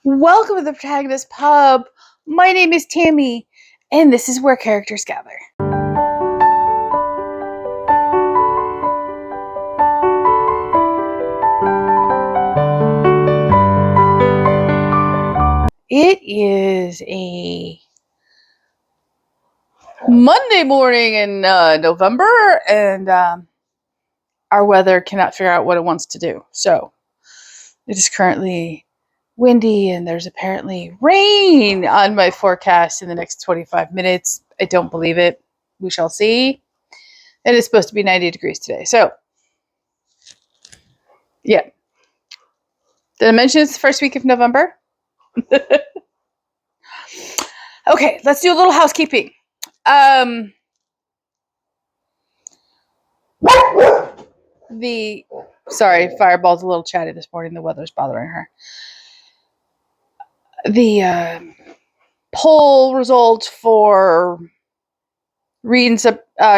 Welcome to the Protagonist Pub. My name is Tammy, and this is where characters gather. It is a Monday morning in November, and our weather cannot figure out what it wants to do. So it is currently windy, and there's apparently rain on my forecast in the next 25 minutes. I don't believe it. We shall see. It is supposed to be 90 degrees today. So, yeah. Did I mention it's the first week of November? Okay, let's do a little housekeeping. Sorry, Fireball's a little chatty this morning. The weather's bothering her. The poll results for read in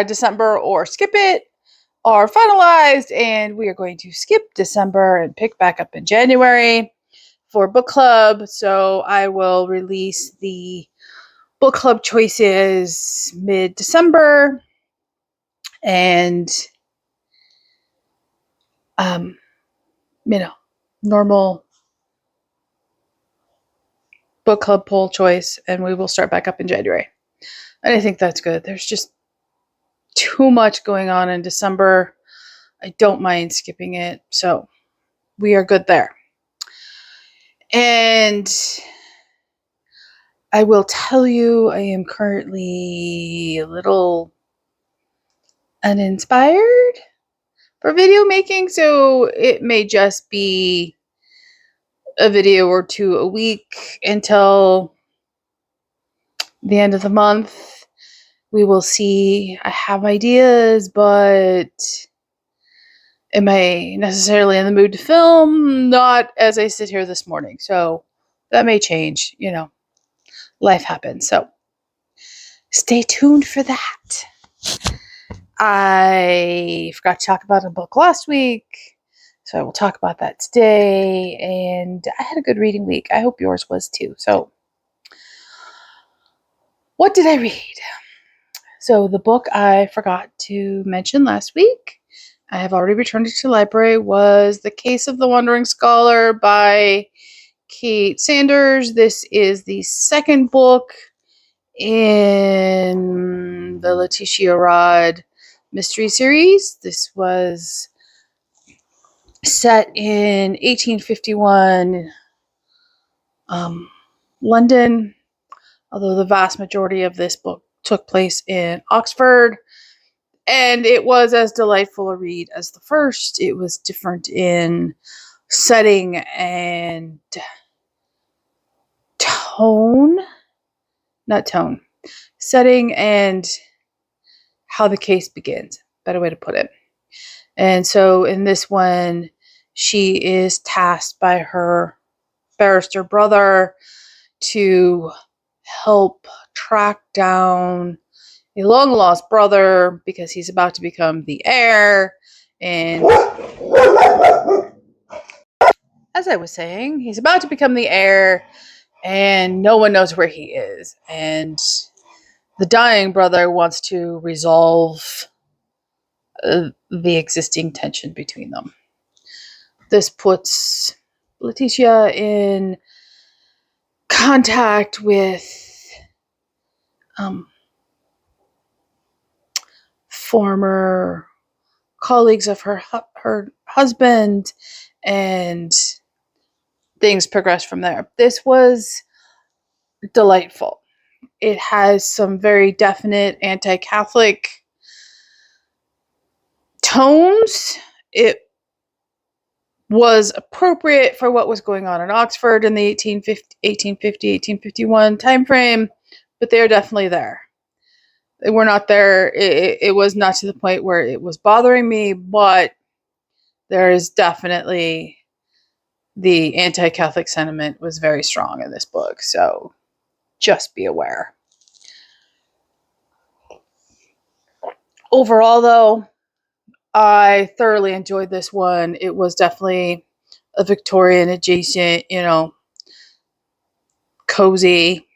December or skip it are finalized, and we are going to skip December and pick back up in January for book club. So I will release the book club choices mid-December, and normal book club poll choice, and we will start back up in January. And I think that's good. There's just too much going on in December. I don't mind skipping it, so we are good there. And I will tell you, I am currently a little uninspired for video making, so it may just be a video or two a week until the end of the month. We will see. I have ideas, but am I necessarily in the mood to film? Not as I sit here this morning. So that may change. Life happens. So stay tuned for that. I forgot to talk about a book last week, so I will talk about that today. And I had a good reading week. I hope yours was too. So what did I read? So the book I forgot to mention last week, I have already returned it to the library, was The Case of the Wandering Scholar by Kate Sanders. This is the second book in the Letitia Rod mystery series. This was set in 1851 London, although the vast majority of this book took place in Oxford. And it was as delightful a read as the first. It was different in setting and tone. Not tone. Setting and how the case begins. Better way to put it. And so in this one, she is tasked by her barrister brother to help track down a long-lost brother because he's about to become the heir. And as I was saying, he's about to become the heir, and no one knows where he is. And the dying brother wants to resolve the existing tension between them. This puts Letitia in contact with former colleagues of her husband, and things progress from there. This was delightful. It has some very definite anti-Catholic tones. It was appropriate for what was going on in Oxford in the 1850-1851 time frame, but they're definitely there. They were not there. It was not to the point where it was bothering me, but there is definitely the anti-Catholic sentiment was very strong in this book, so just be aware. Overall, though, I thoroughly enjoyed this one. It was definitely a Victorian adjacent, cozy.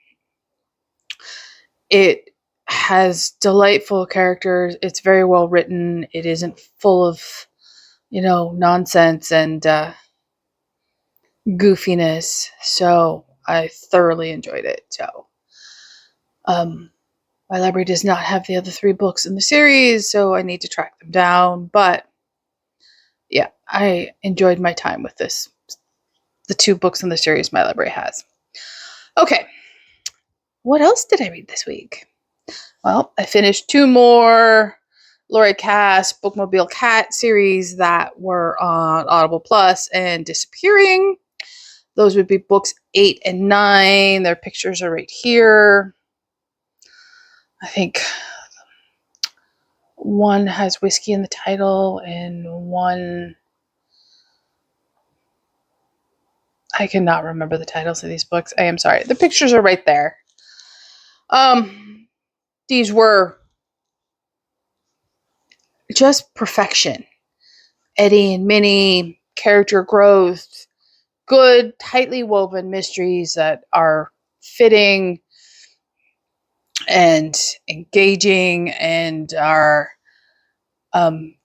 It has delightful characters. It's very well written. It isn't full of, nonsense and goofiness. So I thoroughly enjoyed it. So, my library does not have the other 3 books in the series, so I need to track them down. But yeah, I enjoyed my time with this. The 2 books in the series my library has. Okay. What else did I read this week? Well, I finished 2 more Lori Cass Bookmobile Cat series that were on Audible Plus and disappearing. Those would be books 8 and 9. Their pictures are right here. I think one has whiskey in the title and one... I cannot remember the titles of these books. I am sorry. The pictures are right there. These were just perfection. Eddie and Minnie, character growth, good, tightly woven mysteries that are fitting and engaging and are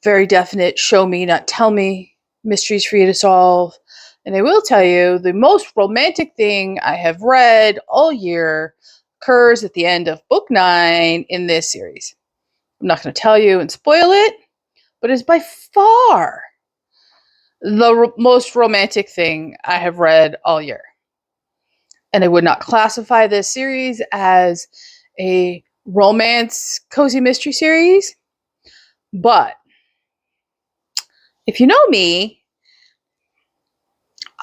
very definite show me, not tell me mysteries for you to solve. And I will tell you, the most romantic thing I have read all year occurs at the end of book 9 in this series. I'm not going to tell you and spoil it, but it's by far the most romantic thing I have read all year. And I would not classify this series as a romance cozy mystery series, but if you know me,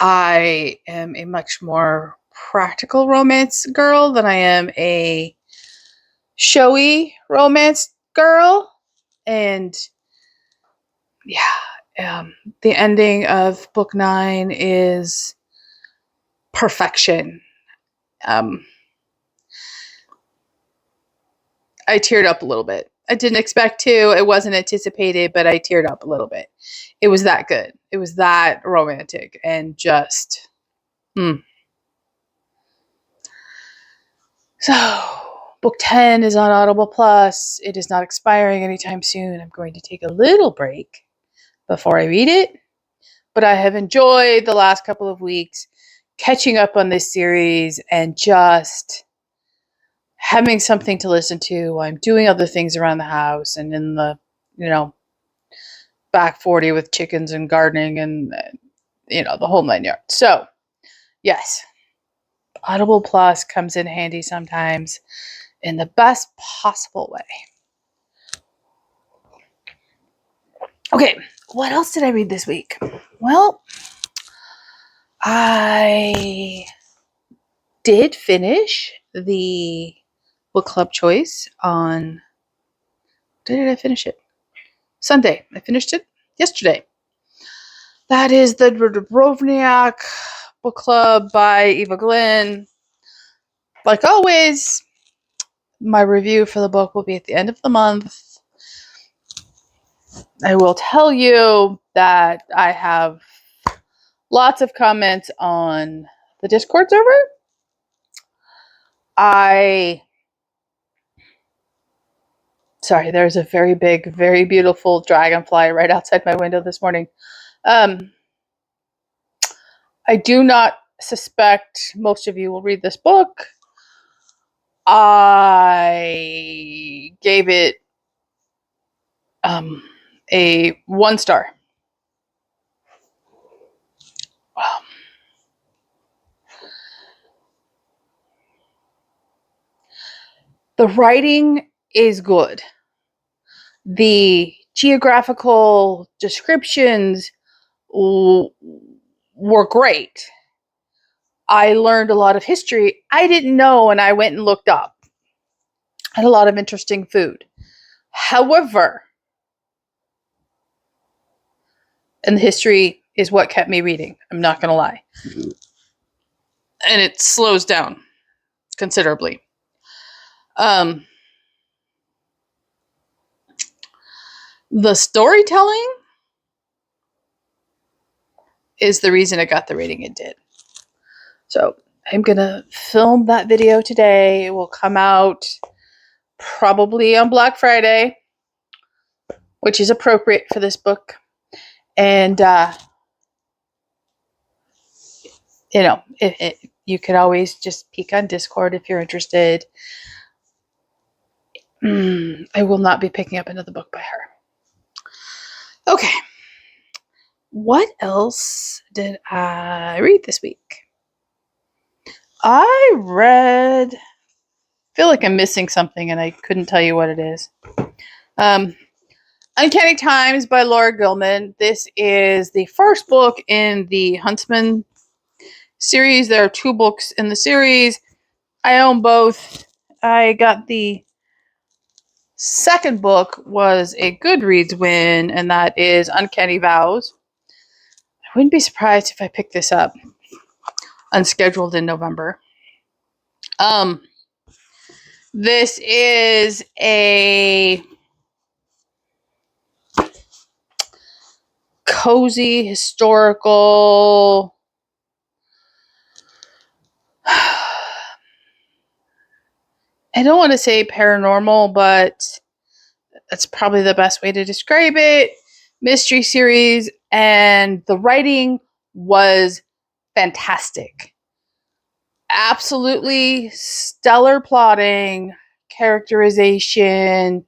I am a much more practical romance girl than I am a showy romance girl. And yeah, the ending of book 9 is perfection. I teared up a little bit. I didn't expect to. It wasn't anticipated, but I teared up a little bit. It was that good. It was that romantic and just... So, book 10 is on Audible Plus. It is not expiring anytime soon. I'm going to take a little break before I read it. But I have enjoyed the last couple of weeks catching up on this series and just having something to listen to while I'm doing other things around the house and in the, back 40 with chickens and gardening and, the whole 9 yards. So, yes, Audible Plus comes in handy sometimes in the best possible way. Okay, what else did I read this week? Well, I did finish the book club choice on... Did I finish it? Sunday. I finished it yesterday. That is the Dubrovnik book club by Eva Glenn. Like always, my review for the book will be at the end of the month. I will tell you that I have lots of comments on the Discord server. Sorry, there's a very big, very beautiful dragonfly right outside my window this morning. I do not suspect most of you will read this book. I gave it a 1 star. The writing is good. The geographical descriptions were great. I learned a lot of history I didn't know, and I went and looked up. And a lot of interesting food. However, and the history is what kept me reading. I'm not going to lie. And it slows down considerably. The storytelling is the reason it got the rating it did. So, I'm going to film that video today. It will come out probably on Black Friday, which is appropriate for this book. And, you could always just peek on Discord if you're interested. I will not be picking up another book by her. Okay. What else did I read this week? I feel like I'm missing something and I couldn't tell you what it is. Uncanny Times by Laura Gilman. This is the first book in the Huntsman series. There are 2 books in the series. I own both. I got the second book was a Goodreads win, and that is Uncanny Vows. I wouldn't be surprised if I picked this up unscheduled in November. This is a cozy historical I don't want to say paranormal, but that's probably the best way to describe it. Mystery series, and the writing was fantastic. Absolutely stellar plotting, characterization,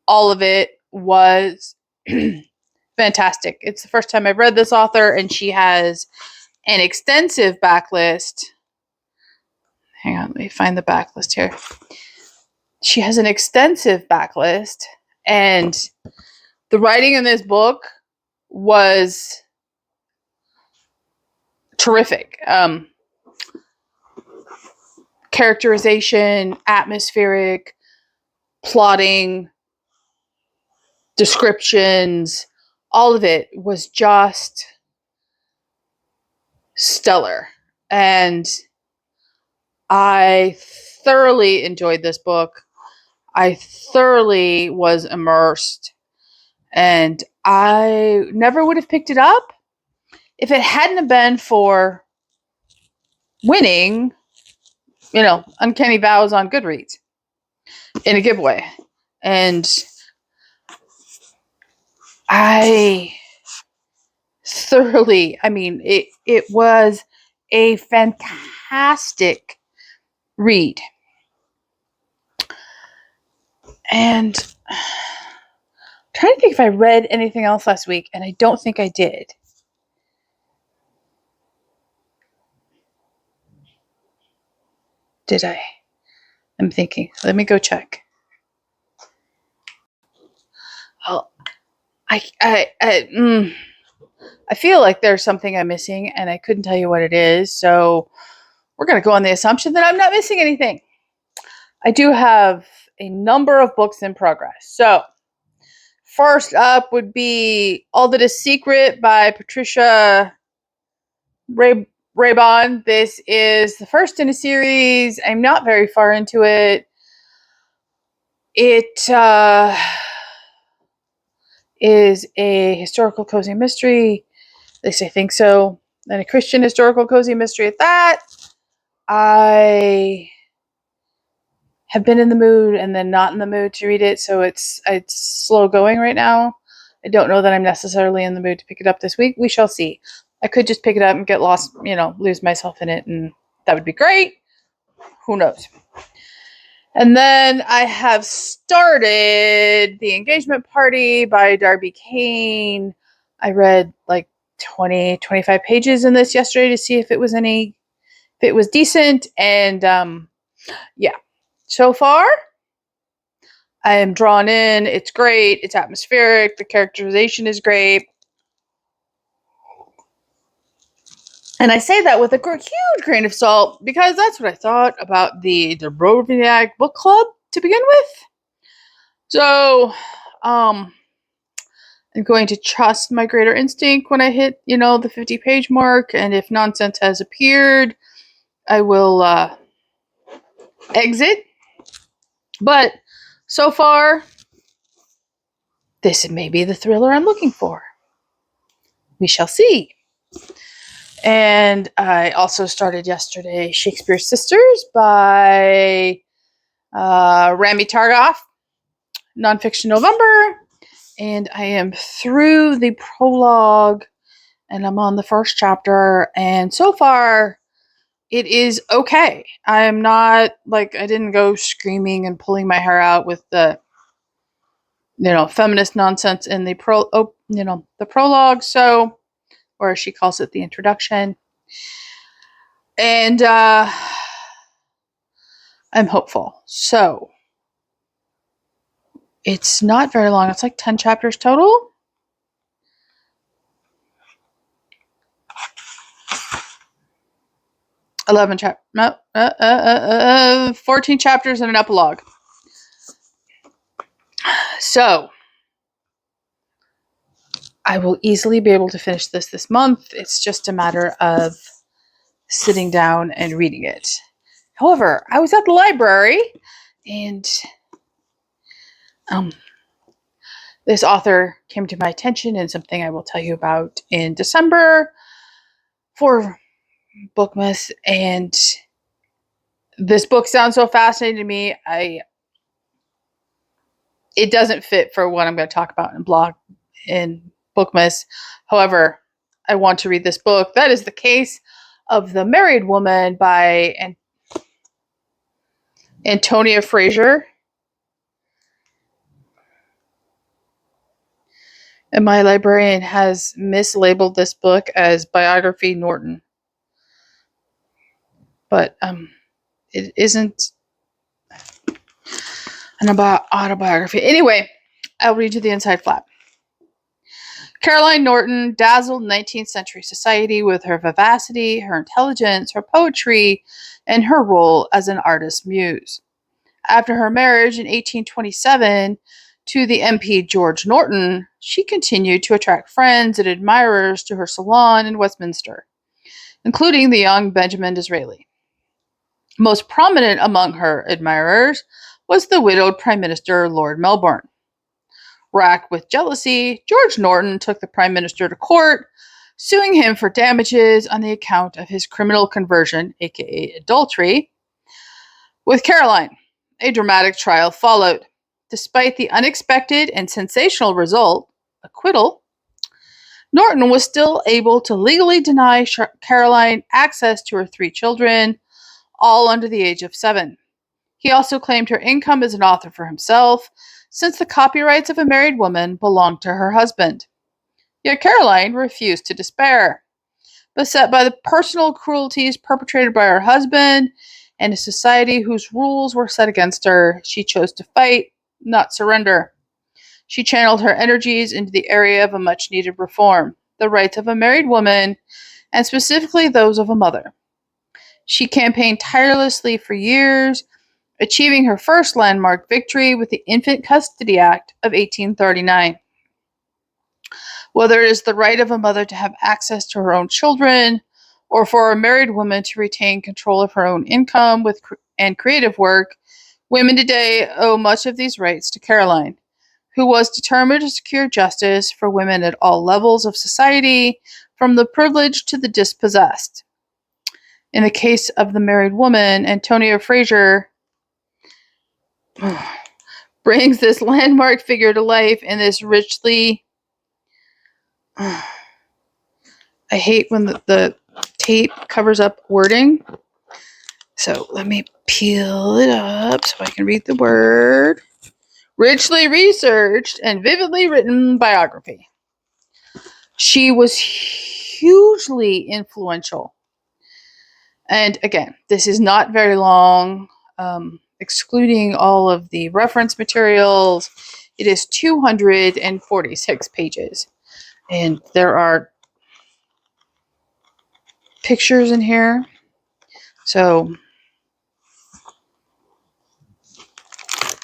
all of it was fantastic. It's the first time I've read this author, and she has an extensive backlist. Hang on, let me find the backlist here. She has an extensive backlist, and the writing in this book was terrific. Characterization, atmospheric, plotting, descriptions, all of it was just stellar. And I thoroughly enjoyed this book. I thoroughly was immersed. And I never would have picked it up if it hadn't have been for winning, Uncanny Vows on Goodreads in a giveaway. And I thoroughly, it was a fantastic read. And I'm trying to think if I read anything else last week, and I don't think I did. Did I? I'm thinking. Let me go check. Oh, I feel like there's something I'm missing, and I couldn't tell you what it is. So we're going to go on the assumption that I'm not missing anything. I do have a number of books in progress. So first up would be All That Is Secret by Patricia Raybon. This is the first in a series. I'm not very far into it. It is a historical cozy mystery. At least I think so. And a Christian historical cozy mystery at that. I have been in the mood and then not in the mood to read it, so it's slow going right now. I don't know that I'm necessarily in the mood to pick it up this week. We shall see. I could just pick it up and get lost, lose myself in it, and that would be great. Who knows? And then I have started The Engagement Party by Darby Kane. I read like 20, 25 pages in this yesterday to see if it was decent. And yeah, so far I am drawn in. It's great. It's atmospheric. The characterization is great. And I say that with a huge grain of salt because that's what I thought about the Dubrovnik book club to begin with. So, I'm going to trust my greater instinct when I hit, the 50-page mark. And if nonsense has appeared, I will exit. But so far, this may be the thriller I'm looking for. We shall see. And I also started yesterday Shakespeare's Sisters by Rami Targoff, Nonfiction November. And I am through the prologue and I'm on the first chapter. And so far, it is okay. I'm not I didn't go screaming and pulling my hair out with the feminist nonsense in the the prologue, so, or she calls it the introduction. And I'm hopeful. So it's not very long. It's like 10 chapters total. No, 14 chapters and an epilogue. So I will easily be able to finish this month. It's just a matter of sitting down and reading it. However, I was at the library and this author came to my attention and something I will tell you about in December for Bookmas. And this book sounds so fascinating to me. It doesn't fit for what I'm going to talk about in Bookmas. However, I want to read this book. That is The Case of the Married Woman by Antonia Fraser. And my librarian has mislabeled this book as Biography Norton. But it isn't an autobiography. Anyway, I'll read you the inside flap. Caroline Norton dazzled 19th century society with her vivacity, her intelligence, her poetry, and her role as an artist muse. After her marriage in 1827 to the MP George Norton, she continued to attract friends and admirers to her salon in Westminster, including the young Benjamin Disraeli. Most prominent among her admirers was the widowed Prime Minister Lord Melbourne. Racked with jealousy, George Norton took the Prime Minister to court, suing him for damages on the account of his criminal conversion, aka adultery, with Caroline. A dramatic trial followed. Despite the unexpected and sensational result, acquittal, Norton was still able to legally deny Caroline access to her 3 children, all under the age of 7. He also claimed her income as an author for himself, since the copyrights of a married woman belonged to her husband. Yet Caroline refused to despair. Beset by the personal cruelties perpetrated by her husband and a society whose rules were set against her, she chose to fight, not surrender. She channeled her energies into the area of a much-needed reform, the rights of a married woman, and specifically those of a mother. She campaigned tirelessly for years, achieving her first landmark victory with the Infant Custody Act of 1839. Whether it is the right of a mother to have access to her own children, or for a married woman to retain control of her own income and creative work, women today owe much of these rights to Caroline, who was determined to secure justice for women at all levels of society, from the privileged to the dispossessed. In the case of the married woman, Antonia Fraser brings this landmark figure to life in this richly... I hate when the tape covers up wording. So let me peel it up so I can read the word. Richly researched and vividly written biography. She was hugely influential. And again, this is not very long. Excluding all of the reference materials, it is 246 pages. And there are pictures in here. So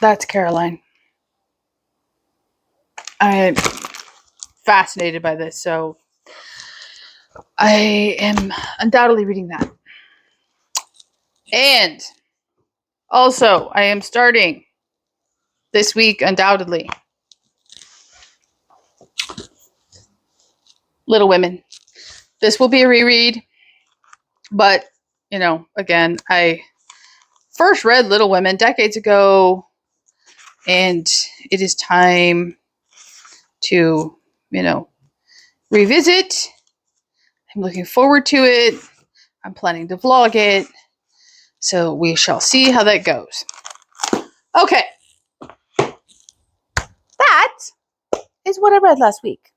that's Caroline. I'm fascinated by this, so I am undoubtedly reading that. And also, I am starting this week, undoubtedly, Little Women. This will be a reread. But, you know, again, I first read Little Women decades ago, and it is time to, you know, revisit. I'm looking forward to it. I'm planning to vlog it. So we shall see how that goes. Okay. That is what I read last week.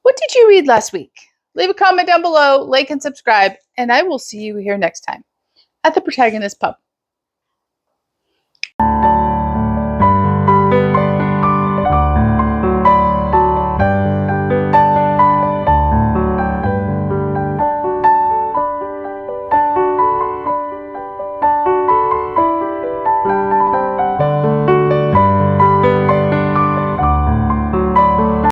What did you read last week? Leave a comment down below, like and subscribe, and I will see you here next time at the Protagonist Pub.